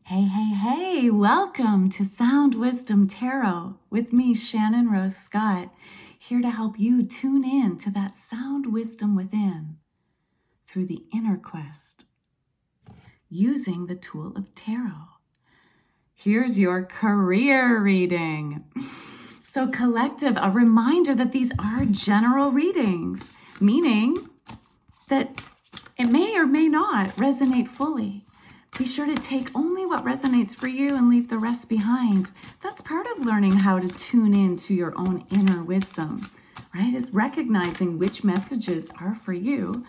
Hey, hey, hey, welcome to Sound Wisdom Tarot with me, Shannon Rose Scott, here to help you tune in to that sound wisdom within through the inner quest using the tool of tarot. Here's your career reading. So collective, a reminder that these are general readings, meaning that it may or may not resonate fully. Be sure to take only what resonates for you and leave the rest behind. That's part of learning how to tune into your own inner wisdom, right? Is recognizing which messages are for you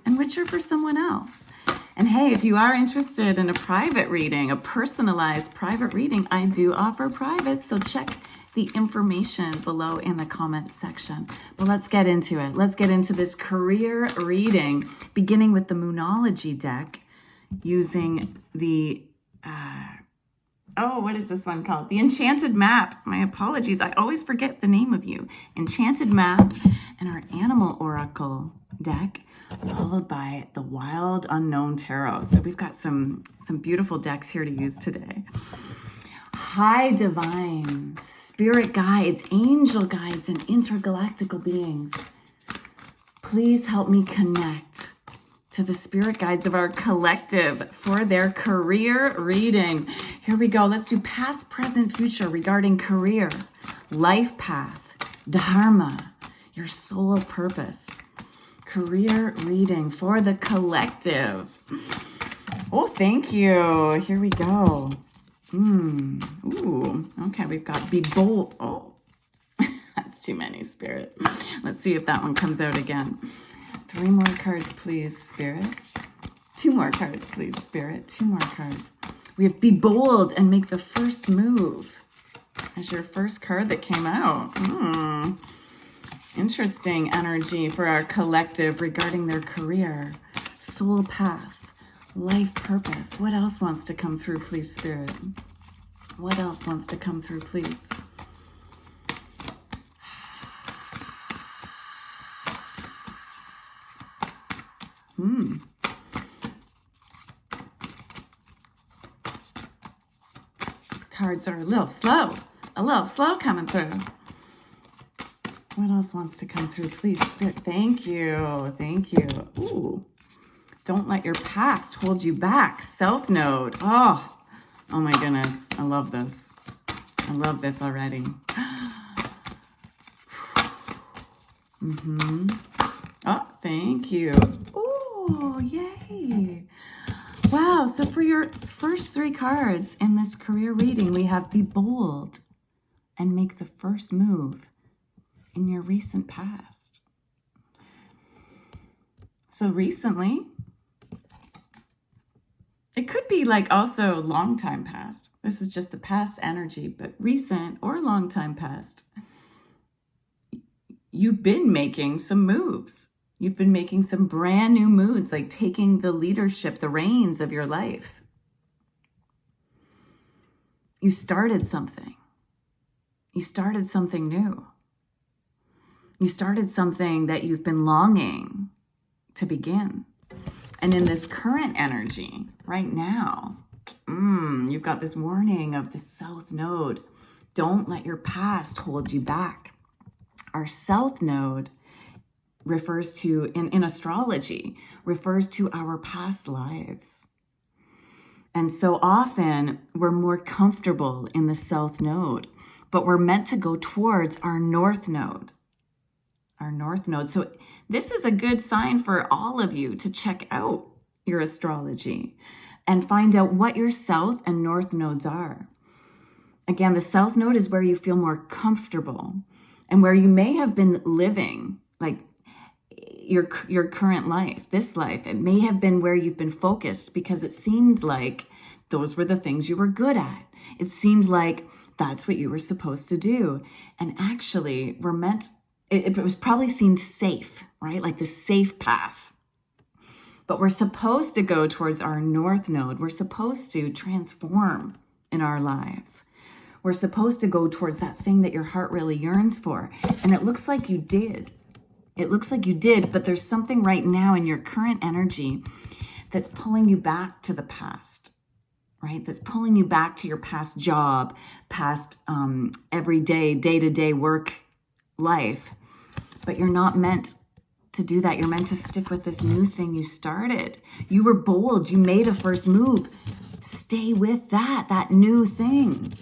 and which are for someone else. And hey, if you are interested in a private reading, a personalized private reading, I do offer private, so check the information below in the comments section. But let's get into it. Let's get into this career reading, beginning with the Moonology deck, using the, what is this one called? The Enchanted Map. My apologies. I always forget the name of you. Enchanted Map and our Animal Oracle deck, followed by the Wild Unknown Tarot. So we've got some beautiful decks here to use today. High divine, spirit guides, angel guides, and intergalactical beings, please help me connect to the spirit guides of our collective for their career reading. Here we go. Let's do past, present, future regarding career, life path, dharma, your soul purpose. Career reading for the collective. Oh, thank you. Here we go. Ooh, okay, we've got Be Bold. Oh, that's too many, Spirit. Let's see if that one comes out again. 3 more cards, please, Spirit. 2 more cards, please, Spirit. 2 more cards. We have Be Bold and Make the First Move as your first card that came out. Interesting energy for our collective regarding their career, soul path, life purpose. What else wants to come through, please, Spirit? What else wants to come through, please? Cards are a little slow coming through. What else wants to come through, please, Spirit? Thank you. Thank you. Ooh. Don't let your past hold you back. South Node. Oh my goodness. I love this. I love this already. Oh, thank you. Oh, yay. Wow. So for your first 3 cards in this career reading, we have Be Bold and Make the First Move in your recent past. So recently, it could be like also long time past. This is just the past energy, but recent or long time past. You've been making some moves. You've been making some brand new moves, like taking the leadership, the reins of your life. You started something. You started something new. You started something that you've been longing to begin. And in this current energy right now, you've got this warning of the South Node. Don't let your past hold you back. Our South Node refers to, in astrology, refers to our past lives. And so often we're more comfortable in the South Node, but we're meant to go towards our North Node. Our North Node. So this is a good sign for all of you to check out your astrology and find out what your South and North Nodes are. Again, the South Node is where you feel more comfortable and where you may have been living, like your current life, this life. It may have been where you've been focused because it seemed like those were the things you were good at. It seemed like that's what you were supposed to do. And actually, it was probably seemed safe, right? Like the safe path. But we're supposed to go towards our North Node. We're supposed to transform in our lives. We're supposed to go towards that thing that your heart really yearns for. And it looks like you did. It looks like you did, but there's something right now in your current energy that's pulling you back to the past. right? That's pulling you back to your past job, past everyday, day-to-day work life. But you're not meant to do that. You're meant to stick with this new thing you started. You were bold. You made a first move. Stay with that new thing.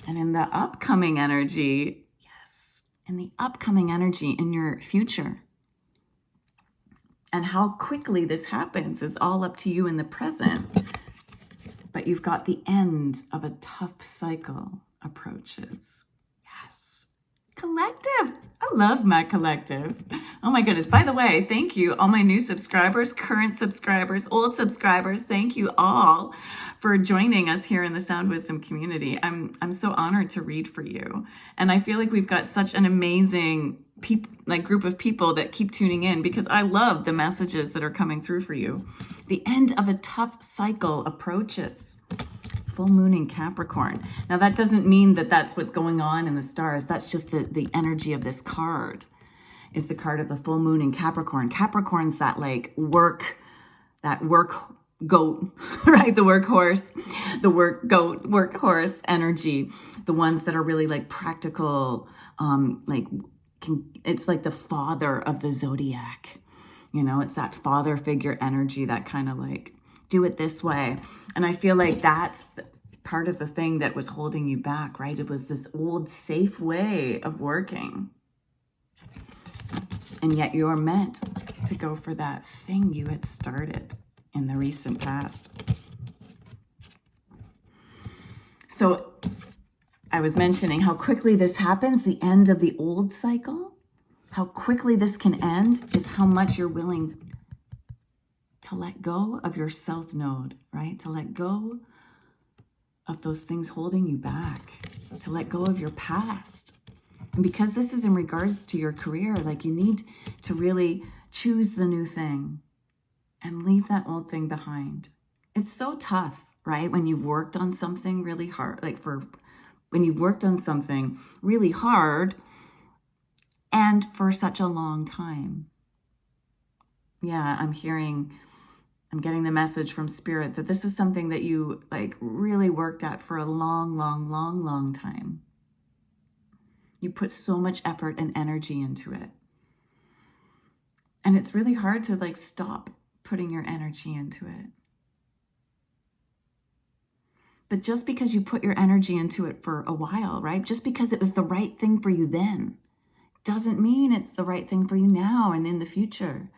And in the upcoming energy, yes, in the upcoming energy in your future, and how quickly this happens is all up to you in the present. But you've got the end of a tough cycle approaches. Yes. Collective. I love my collective. Oh my goodness. By the way, thank you, all my new subscribers, current subscribers, old subscribers. Thank you all for joining us here in the Sound Wisdom community. I'm so honored to read for you. And I feel like we've got such an amazing group of people that keep tuning in, because I love the messages that are coming through for you. The end of a tough cycle approaches. Full moon in Capricorn. Now that doesn't mean that that's what's going on in the stars. That's just the energy of this card, is the card of the full moon in Capricorn. Capricorn's that work goat, right? The workhorse, the workhorse energy. The ones that are really practical, it's like the father of the zodiac. It's that father figure energy, that kind of do it this way. And I feel like that's part of the thing that was holding you back, right? It was this old safe way of working. And yet you're meant to go for that thing you had started in the recent past. So I was mentioning how quickly this happens, the end of the old cycle. How quickly this can end is how much you're willing to let go of your south node, right? To let go of those things holding you back, to let go of your past. And because this is in regards to your career, you need to really choose the new thing and leave that old thing behind. It's so tough, right? When you've worked on something really hard, when you've worked on something really hard and for such a long time. Yeah, I'm getting the message from Spirit that this is something that you really worked at for a long time. You put so much effort and energy into it. And it's really hard to stop putting your energy into it. But just because you put your energy into it for a while, right? Just because it was the right thing for you then, doesn't mean it's the right thing for you now and in the future.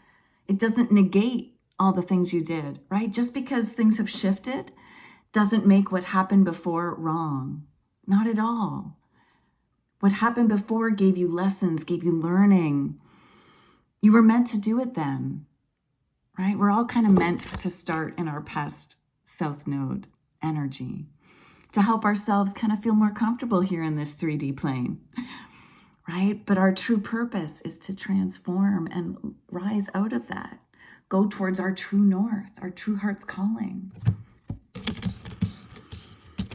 It doesn't negate all the things you did, right? Just because things have shifted doesn't make what happened before wrong. Not at all. What happened before gave you lessons, gave you learning. You were meant to do it then, right? We're all kind of meant to start in our past south node energy to help ourselves kind of feel more comfortable here in this 3D plane, right? But our true purpose is to transform and rise out of that. Go towards our true north, our true heart's calling.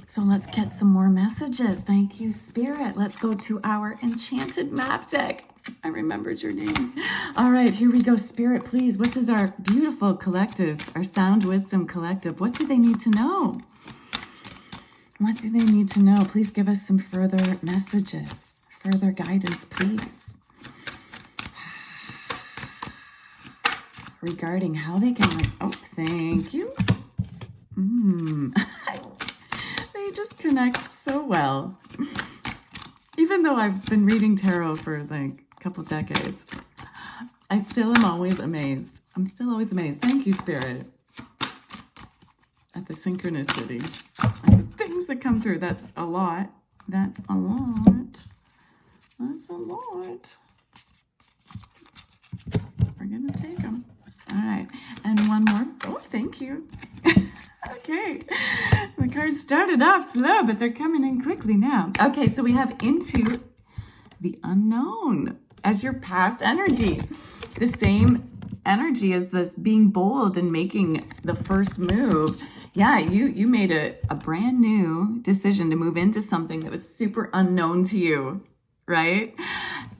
So let's get some more messages. Thank you, Spirit. Let's go to our enchanted map deck. I remembered your name. All right, here we go. Spirit, please, what does our beautiful collective, our Sound Wisdom collective, what do they need to know? What do they need to know? Please give us some further messages, further guidance, please. Regarding how they can, thank you. They just connect so well. Even though I've been reading tarot for a couple decades, I still am always amazed. I'm still always amazed. Thank you, Spirit. At the synchronicity. And the things that come through. That's a lot. That's a lot. That's a lot. We're going to take them. All right. And one more. Oh, thank you. Okay. The cards started off slow, but they're coming in quickly now. Okay, so we have into the unknown as your past energy. The same energy as this being bold and making the first move. Yeah, you made a brand new decision to move into something that was super unknown to you, right?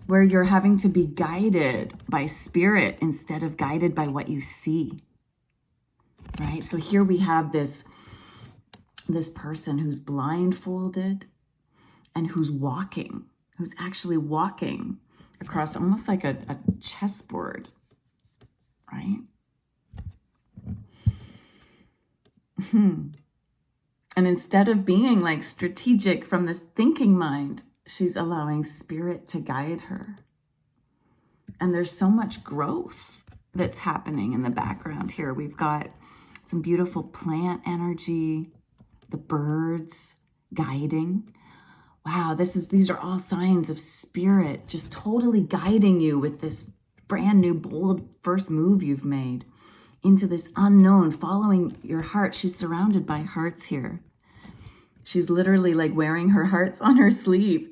Where you're having to be guided by Spirit instead of guided by what you see, right? So here we have this this person who's blindfolded and who's actually walking across almost like a chessboard, right? And instead of being like strategic from this thinking mind, she's allowing spirit to guide her. And there's so much growth that's happening in the background here. We've got some beautiful plant energy, the birds guiding. Wow, these are all signs of spirit just totally guiding you with this brand new, bold first move you've made into this unknown, following your heart. She's surrounded by hearts here. She's literally like wearing her hearts on her sleeve.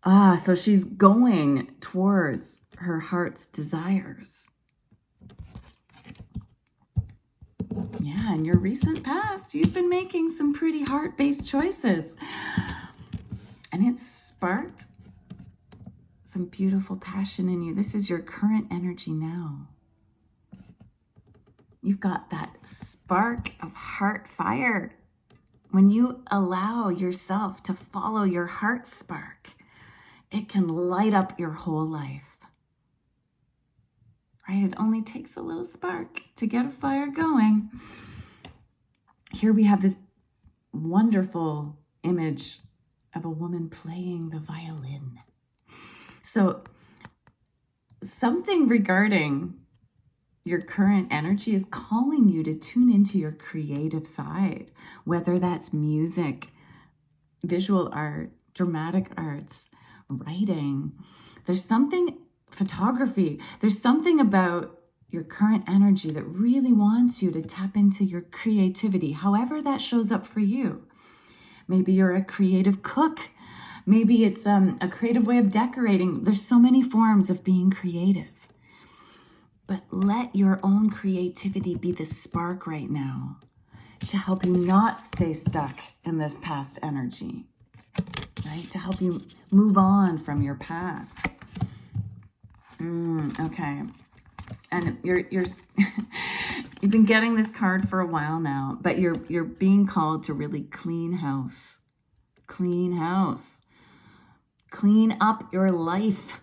So she's going towards her heart's desires. Yeah, in your recent past, you've been making some pretty heart-based choices. And it's sparked some beautiful passion in you. This is your current energy now. You've got that spark of heart fire. When you allow yourself to follow your heart spark, it can light up your whole life. Right? It only takes a little spark to get a fire going. Here we have this wonderful image of a woman playing the violin. So something regarding your current energy is calling you to tune into your creative side, whether that's music, visual art, dramatic arts, writing. There's something, photography. There's something about your current energy that really wants you to tap into your creativity, however that shows up for you. Maybe you're a creative cook. Maybe it's a creative way of decorating. There's so many forms of being creative. But let your own creativity be the spark right now to help you not stay stuck in this past energy, right? To help you move on from your past. Okay. And you're you've been getting this card for a while now, but you're being called to really clean house. Clean house. Clean up your life.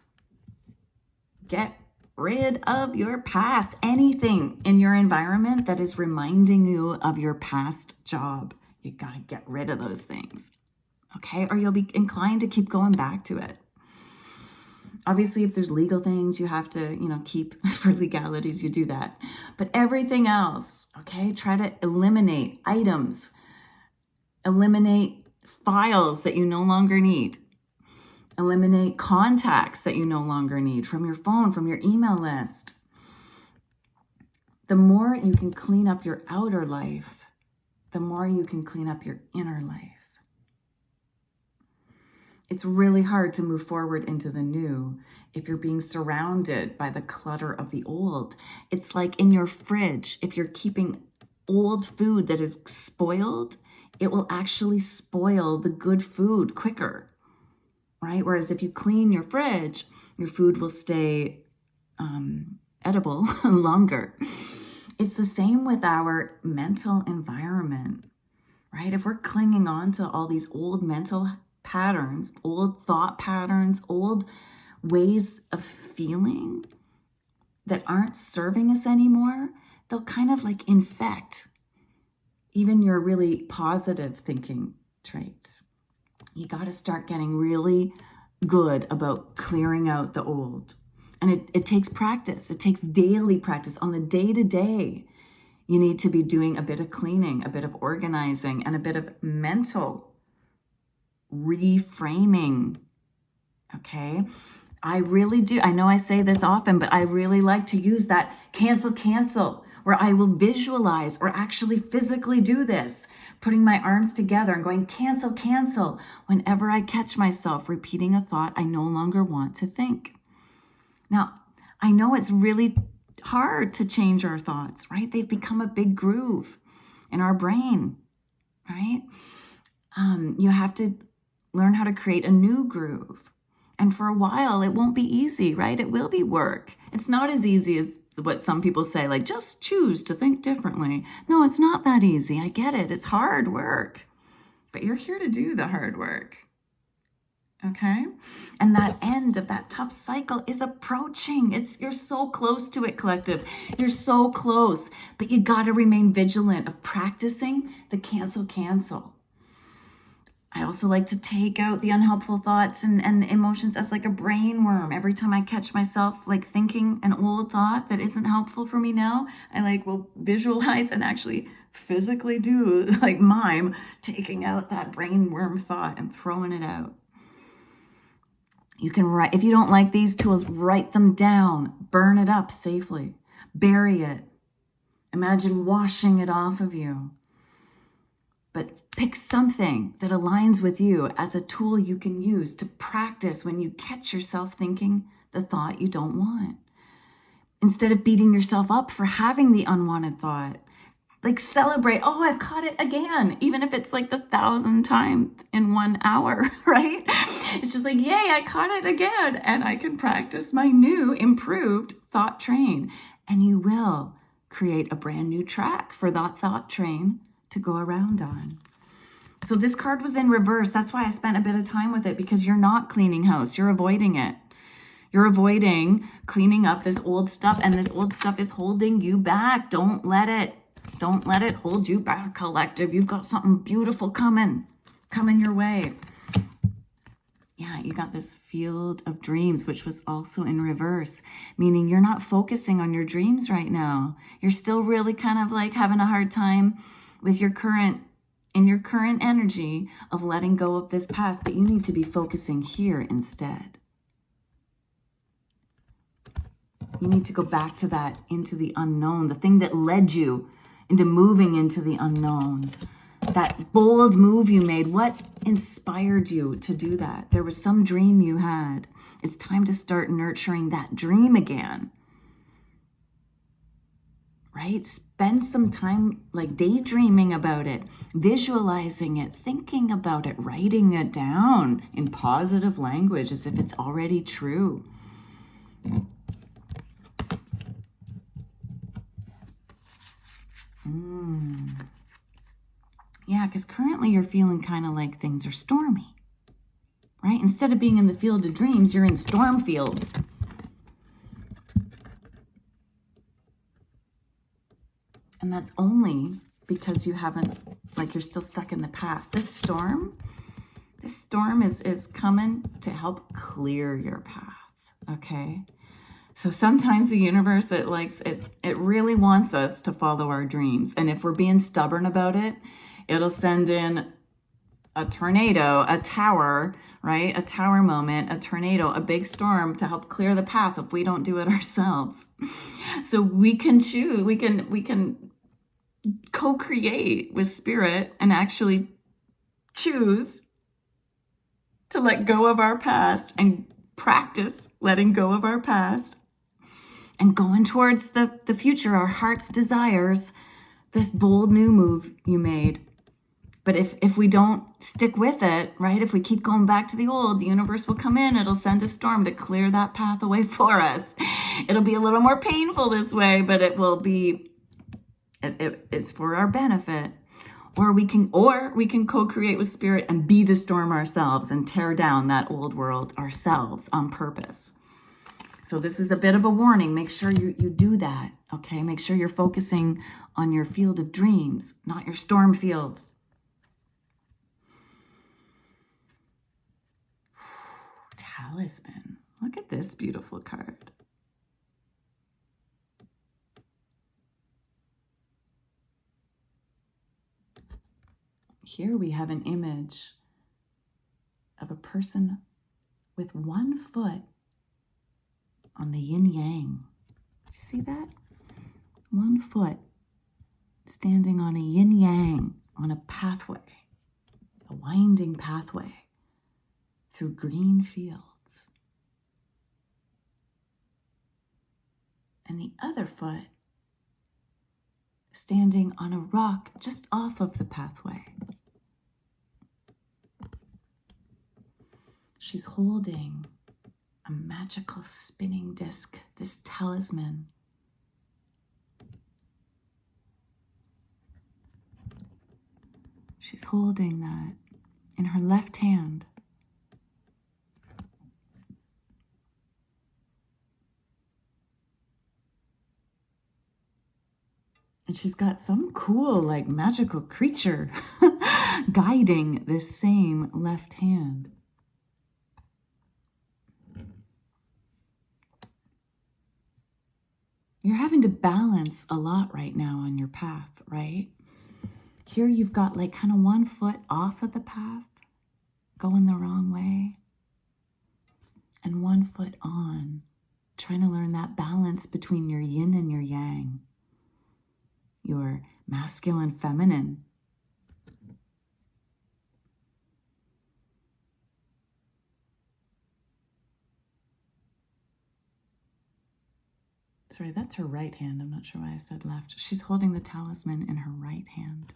Get rid of your past. Anything in your environment that is reminding you of your past job. You gotta get rid of those things. Okay? Or you'll be inclined to keep going back to it. Obviously, if there's legal things you have to, keep for legalities, you do that. But everything else, okay, try to eliminate items, eliminate files that you no longer need, eliminate contacts that you no longer need from your phone, from your email list. The more you can clean up your outer life, the more you can clean up your inner life. It's really hard to move forward into the new if you're being surrounded by the clutter of the old. It's like in your fridge, if you're keeping old food that is spoiled, it will actually spoil the good food quicker, right? Whereas if you clean your fridge, your food will stay edible longer. It's the same with our mental environment, right? If we're clinging on to all these old mental patterns, old thought patterns, old ways of feeling that aren't serving us anymore, they'll kind of like infect even your really positive thinking traits. You got to start getting really good about clearing out the old. And it takes practice. It takes daily practice. On the day-to-day, you need to be doing a bit of cleaning, a bit of organizing, and a bit of mental reframing. Okay? I really do. I know I say this often, but I really like to use that cancel, where I will visualize or actually physically do this, putting my arms together and going cancel whenever I catch myself repeating a thought I no longer want to think. Now, I know it's really hard to change our thoughts, right? They've become a big groove in our brain, right? You have to learn how to create a new groove. And for a while, it won't be easy, right? It will be work. It's not as easy as what some people say, like, just choose to think differently. No, it's not that easy. I get it. It's hard work. But you're here to do the hard work. Okay? And that end of that tough cycle is approaching. You're so close to it, collective. You're so close. But you got to remain vigilant of practicing the cancel. I also like to take out the unhelpful thoughts and emotions as like a brain worm. Every time I catch myself like thinking an old thought that isn't helpful for me now, I will visualize and actually physically do like mime taking out that brain worm thought and throwing it out. You can write, if you don't like these tools, write them down, burn it up safely, bury it. Imagine washing it off of you. But pick something that aligns with you as a tool you can use to practice when you catch yourself thinking the thought you don't want. Instead of beating yourself up for having the unwanted thought, like celebrate, oh, I've caught it again, even if it's like the 1,000th time in 1 hour, right? It's just like, yay, I caught it again. And I can practice my new improved thought train. And you will create a brand new track for that thought train to go around on. So this card was in reverse. That's why I spent a bit of time with it, because you're not cleaning house. You're avoiding it. You're avoiding cleaning up this old stuff, and this old stuff is holding you back. Don't let it hold you back, collective. You've got something beautiful coming your way. Yeah, you got this field of dreams, which was also in reverse, meaning you're not focusing on your dreams right now. You're still really kind of like having a hard time with your current energy of letting go of this past, but you need to be focusing here instead. You need to go back to that, into the unknown, the thing that led you into moving into the unknown. That bold move you made, what inspired you to do that? There was some dream you had. It's time to start nurturing that dream again. Right? Spend some time like daydreaming about it, visualizing it, thinking about it, writing it down in positive language as if it's already true. Yeah, because currently you're feeling kind of like things are stormy, right? Instead of being in the field of dreams, you're in storm fields. And that's only because you haven't, like you're still stuck in the past. This storm is coming to help clear your path, okay? So sometimes the universe, it really wants us to follow our dreams. And if we're being stubborn about it, it'll send in a tornado, a tower, right? A tower moment, a tornado, a big storm to help clear the path if we don't do it ourselves. So we can choose, we can co-create with spirit and actually choose to let go of our past and practice letting go of our past and going towards the future, our heart's desires, this bold new move you made. But if we don't stick with it, right, if we keep going back to the old, the universe will come in, it'll send a storm to clear that path away for us. It'll be a little more painful this way, but it will be, it's for our benefit. Or we can co-create with spirit and be the storm ourselves and tear down that old world ourselves on purpose. So this is a bit of a warning. Make sure you do that, okay? Make sure you're focusing on your field of dreams, not your storm fields. Talisman. Look at this beautiful card. Here we have an image of a person with one foot on the yin yang. See that? One foot standing on a yin yang on a pathway, a winding pathway through green fields. And the other foot standing on a rock just off of the pathway. She's holding a magical spinning disc, this talisman. She's holding that in her left hand. And she's got some cool, like, magical creature guiding this same left hand. You're having to balance a lot right now on your path, right? Here you've got like kind of one foot off of the path, going the wrong way, and one foot on, trying to learn that balance between your yin and your yang, your masculine, feminine. Sorry, that's her right hand. I'm not sure why I said left. She's holding the talisman in her right hand.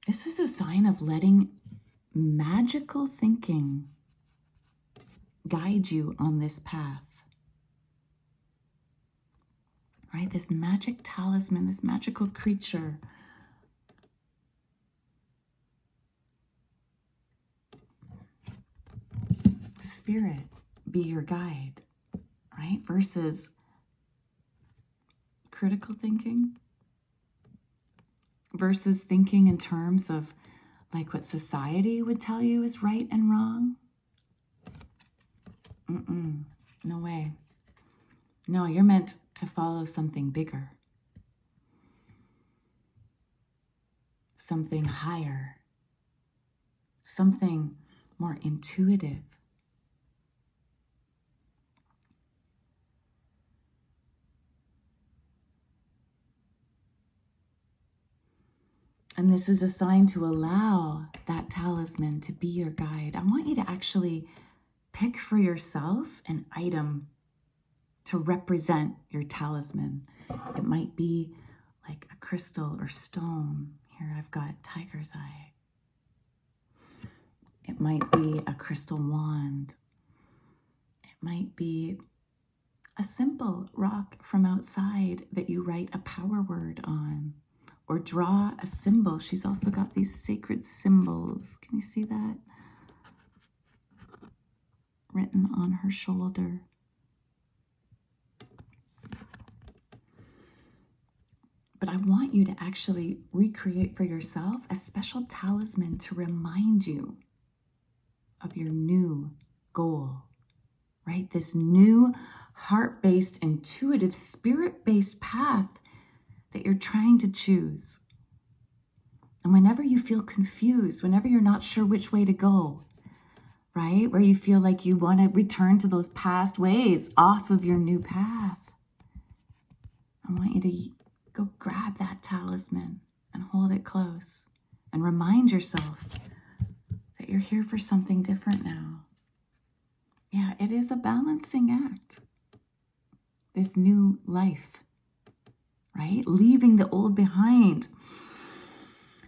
This is a sign of letting magical thinking guide you on this path. Right? This magic talisman, this magical creature. Spirit be your guide, right? Versus critical thinking. Versus thinking in terms of like what society would tell you is right and wrong. No way. No, you're meant to follow something bigger. Something higher. Something more intuitive. And this is a sign to allow that talisman to be your guide. I want you to actually pick for yourself an item to represent your talisman. It might be like a crystal or stone. Here I've got tiger's eye. It might be a crystal wand. It might be a simple rock from outside that you write a power word on. Or draw a symbol. She's also got these sacred symbols. Can you see that? Written on her shoulder. But I want you to actually recreate for yourself a special talisman to remind you of your new goal, right? This new heart-based, intuitive, spirit-based path that you're trying to choose. And whenever you feel confused, whenever you're not sure which way to go, right? Where you feel like you want to return to those past ways off of your new path, I want you to go grab that talisman and hold it close and remind yourself that you're here for something different now. Yeah, it is a balancing act. This new life. Right? Leaving the old behind.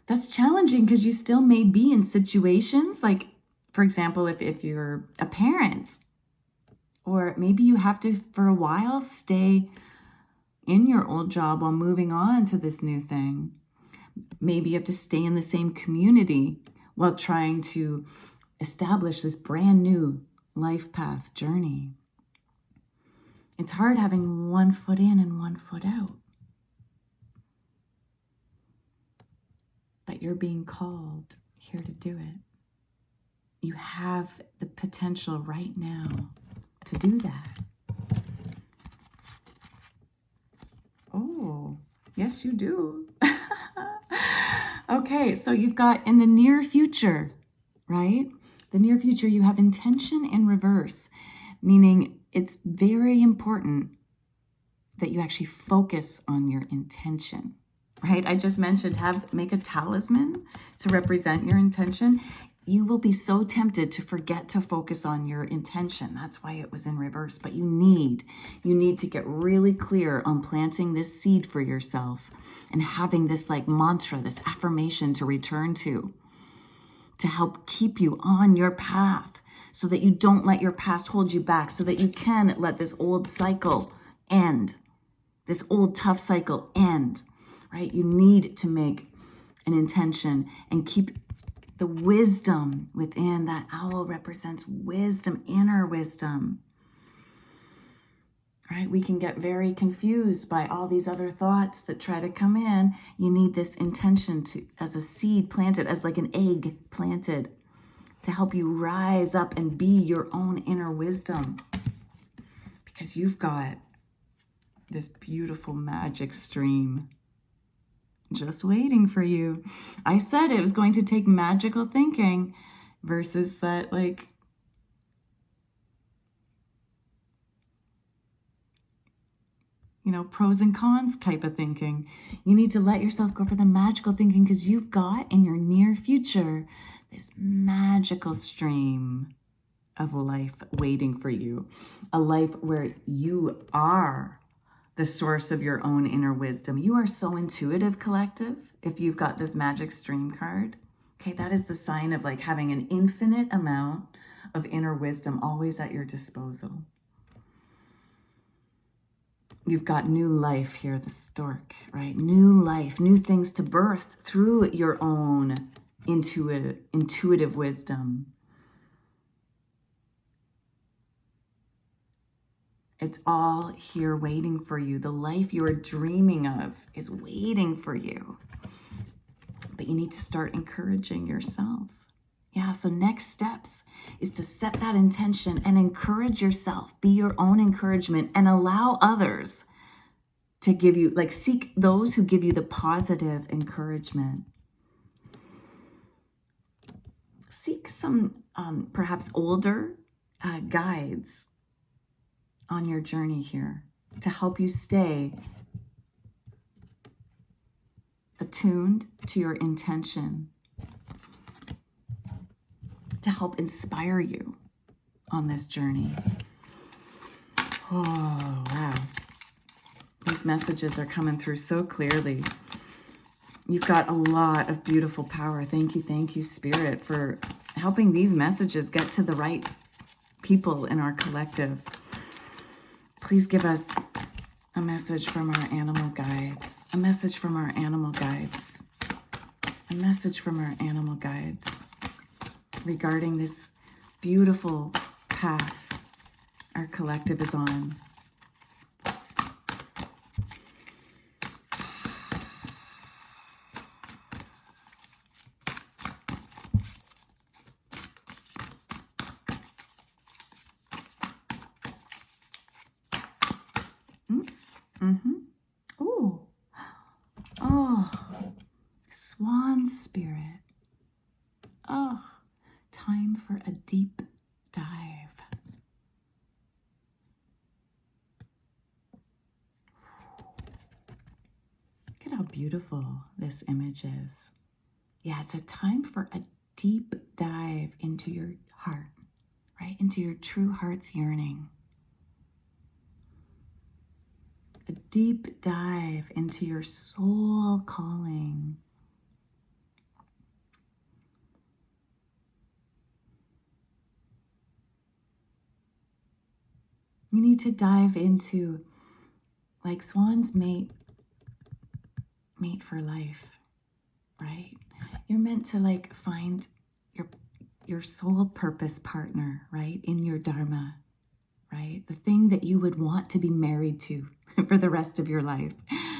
That's challenging because you still may be in situations like, for example, if you're a parent, or maybe you have to, for a while, stay in your old job while moving on to this new thing. Maybe you have to stay in the same community while trying to establish this brand new life path journey. It's hard having one foot in and one foot out. But you're being called here to do it. You have the potential right now to do that. Oh, yes, you do. Okay, so you've got in the near future, right? The near future, you have intention in reverse, meaning it's very important that you actually focus on your intention. Right? I just mentioned make a talisman to represent your intention. you will be so tempted to forget to focus on your intention. That's why it was in reverse. But you need to get really clear on planting this seed for yourself and having this like mantra, this affirmation to return to help keep you on your path, so that you don't let your past hold you back, so that you can let this old cycle end, this old tough cycle end, right? You need to make an intention and keep the wisdom within. That owl represents wisdom, inner wisdom, right? We can get very confused by all these other thoughts that try to come in. You need this intention to, as a seed planted, as like an egg planted, to help you rise up and be your own inner wisdom, because you've got this beautiful magic stream just waiting for you. I said it was going to take magical thinking versus that like, pros and cons type of thinking. You need to let yourself go for the magical thinking, because you've got in your near future this magical stream of life waiting for you. A life where you are the source of your own inner wisdom. You are so intuitive, collective, if you've got this magic stream card. Okay, that is the sign of like having an infinite amount of inner wisdom always at your disposal. You've got new life here, the stork, right? New life, new things to birth through your own intuitive wisdom. It's all here waiting for you. The life you are dreaming of is waiting for you. But you need to start encouraging yourself. Yeah, so next steps is to set that intention and encourage yourself. Be your own encouragement and allow others to give you, like, seek those who give you the positive encouragement. Seek some perhaps older guides on your journey here to help you stay attuned to your intention, to help inspire you on this journey. Oh, wow. These messages are coming through so clearly. You've got a lot of beautiful power. Thank you, Spirit, for helping these messages get to the right people in our collective. Please give us a message from our animal guides. A message from our animal guides. A message from our animal guides regarding this beautiful path our collective is on. Oh, swan spirit. Oh, time for a deep dive. Look at how beautiful this image is. Yeah, it's a time for a deep dive into your heart, right? Into your true heart's yearning. A deep dive into your soul calling. You need to dive into, like swans mate for life, right? You're meant to like find your soul purpose partner, right? In your dharma, right? The thing that you would want to be married to for the rest of your life.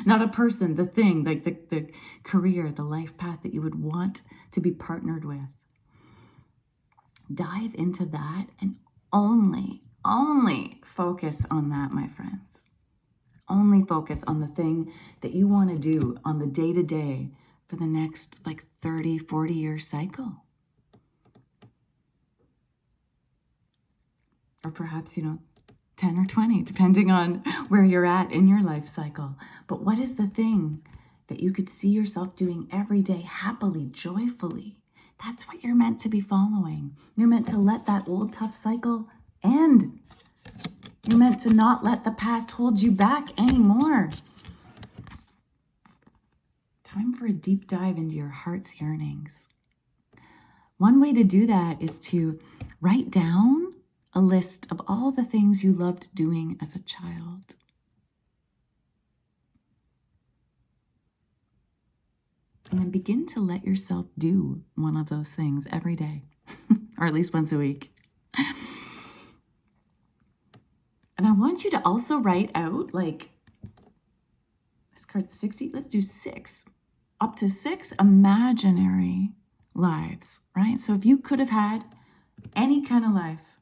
Not a person, the thing, like the career, the life path that you would want to be partnered with. Dive into that and only focus on that, my friends. Only focus on the thing that you want to do on the day-to-day for the next like 30, 40-year cycle. Or perhaps, 10 or 20, depending on where you're at in your life cycle. But what is the thing that you could see yourself doing every day happily, joyfully? That's what you're meant to be following. You're meant to let that old tough cycle end. You're meant to not let the past hold you back anymore. Time for a deep dive into your heart's yearnings. One way to do that is to write down a list of all the things you loved doing as a child. And then begin to let yourself do one of those things every day, or at least once a week. And I want you to also write out, like, this card's 60, let's do 6. Up to 6 imaginary lives, right? So if you could have had any kind of life,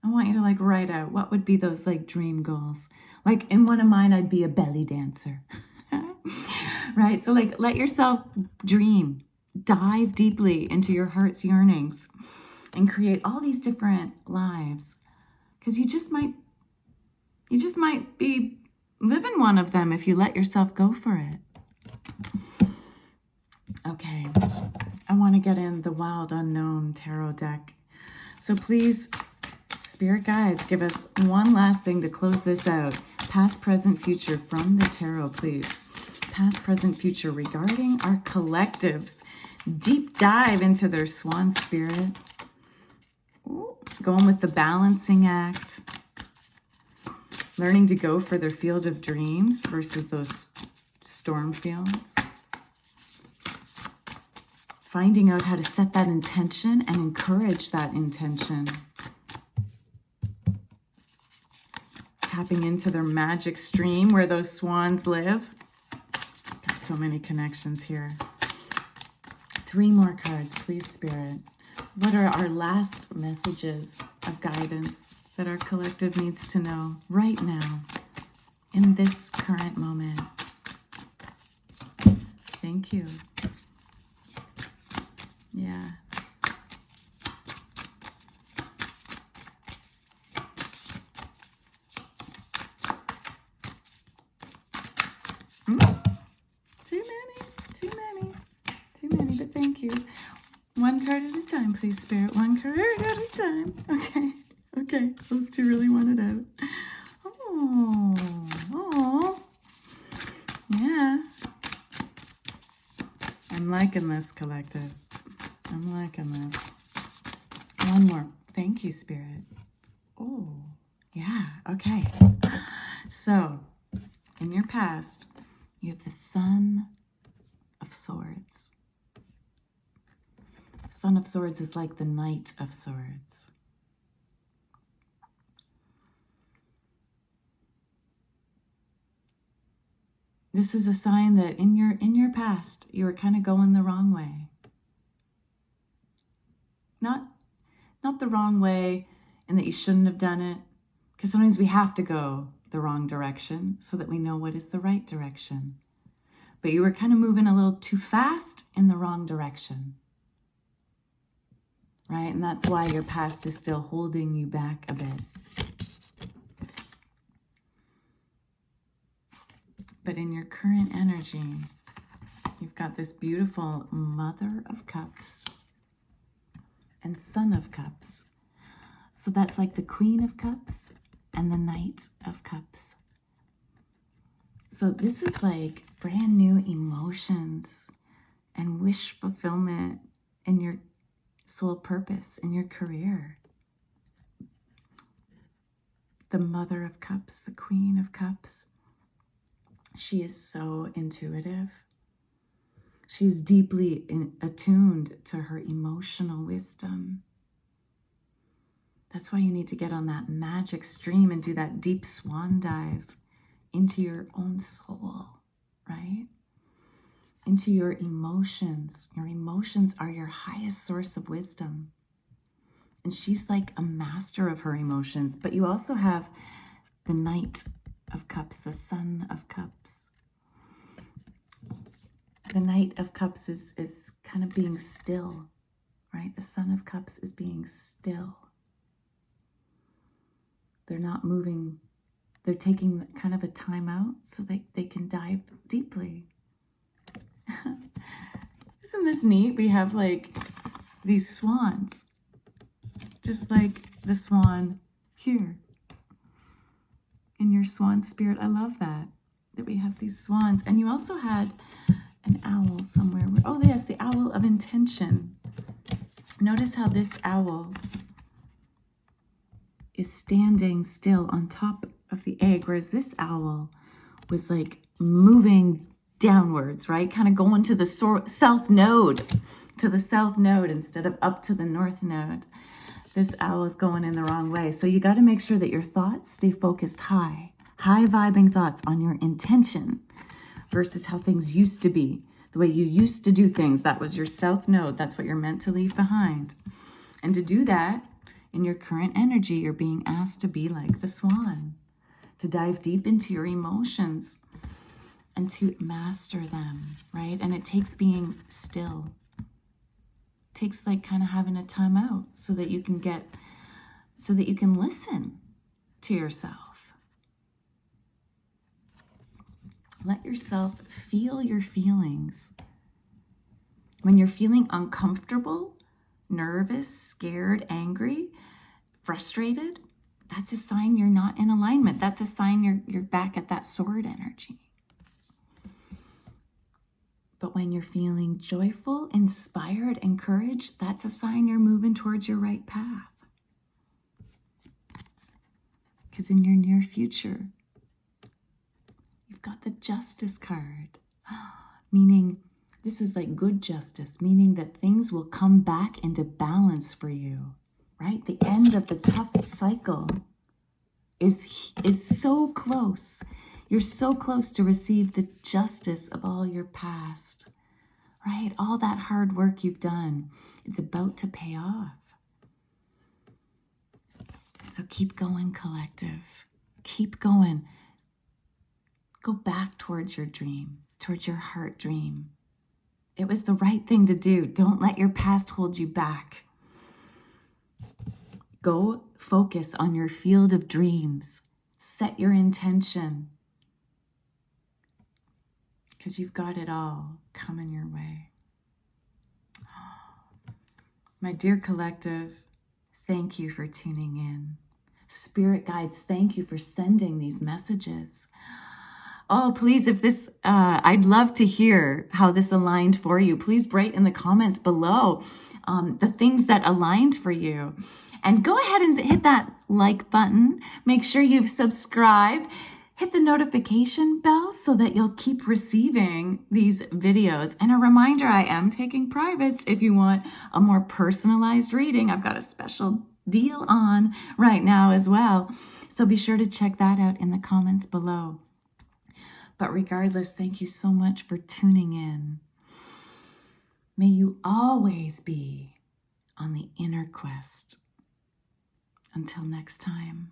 I want you to like write out what would be those like dream goals. Like in one of mine, I'd be a belly dancer, right? So like let yourself dream, dive deeply into your heart's yearnings and create all these different lives, because you just might be living one of them if you let yourself go for it. Okay, I want to get in the Wild Unknown Tarot deck. So please, Spirit Guides, give us one last thing to close this out. Past, present, future from the tarot, please. Past, present, future regarding our collectives. Deep dive into their swan spirit. Ooh, going with the balancing act. Learning to go for their field of dreams versus those storm fields. Finding out how to set that intention and encourage that intention. Tapping into their magic stream where those swans live. Got so many connections here. 3 more cards, please, Spirit. What are our last messages of guidance that our collective needs to know right now in this current moment? Thank you. Yeah. Too many, but thank you. One card at a time, please, Spirit. One card at a time. Okay. Those two really want it out. Oh. Yeah. I'm liking this, collective. I'm liking this. One more. Thank you, Spirit. Oh, yeah. Okay. So, in your past, you have the Son of Swords. Son of Swords is like the Knight of Swords. This is a sign that in your past, you were kind of going the wrong way. Not the wrong way and that you shouldn't have done it, because sometimes we have to go the wrong direction so that we know what is the right direction. But you were kind of moving a little too fast in the wrong direction. Right? And that's why your past is still holding you back a bit. But in your current energy, you've got this beautiful Mother of Cups and Son of Cups. So that's like the Queen of Cups and the Knight of Cups. So this is like brand new emotions and wish fulfillment in your soul purpose, in your career. The Mother of Cups, the Queen of Cups. She is so intuitive. She's deeply attuned to her emotional wisdom. That's why you need to get on that magic stream and do that deep swan dive into your own soul, right? Into your emotions. Your emotions are your highest source of wisdom. And she's like a master of her emotions. But you also have the Knight of Cups, the Son of Cups. The Knight of Cups is kind of being still, right? The Son of Cups is being still. They're not moving. They're taking kind of a time out so they can dive deeply. Isn't this neat? We have like these swans, just like the swan here in your swan spirit. I love that we have these swans. And you also had an owl somewhere. Oh, yes, the owl of intention. Notice how this owl is standing still on top of the egg, whereas this owl was like moving downwards, right? Kind of going to the south node, instead of up to the north node. This owl is going in the wrong way. So you got to make sure that your thoughts stay focused high vibing thoughts on your intention versus how things used to be, the way you used to do things. That was your south node. That's what you're meant to leave behind. And to do that in your current energy, you're being asked to be like the swan, to dive deep into your emotions and to master them, right? And it takes being still. It takes like kind of having a time out so that you can listen to yourself. Let yourself feel your feelings. When you're feeling uncomfortable, nervous, scared, angry, frustrated, that's a sign you're not in alignment. That's a sign you're back at that sword energy. But when you're feeling joyful, inspired, encouraged, that's a sign you're moving towards your right path. Because in your near future, you've got the Justice card, meaning this is like good justice, meaning that things will come back into balance for you, right? The end of the tough cycle is so close. You're so close to receive the justice of all your past, right? All that hard work you've done, it's about to pay off. So keep going, collective. Keep going. Go back towards your dream, towards your heart dream. It was the right thing to do. Don't let your past hold you back. Go focus on your field of dreams. Set your intention. Because you've got it all coming your way. My dear collective, thank you for tuning in. Spirit guides, thank you for sending these messages. Oh, please, if this, I'd love to hear how this aligned for you. Please write in the comments below the things that aligned for you. And go ahead and hit that like button. Make sure you've subscribed. Hit the notification bell so that you'll keep receiving these videos. And a reminder, I am taking privates if you want a more personalized reading. I've got a special deal on right now as well. So be sure to check that out in the comments below. But regardless, thank you so much for tuning in. May you always be on the inner quest. Until next time.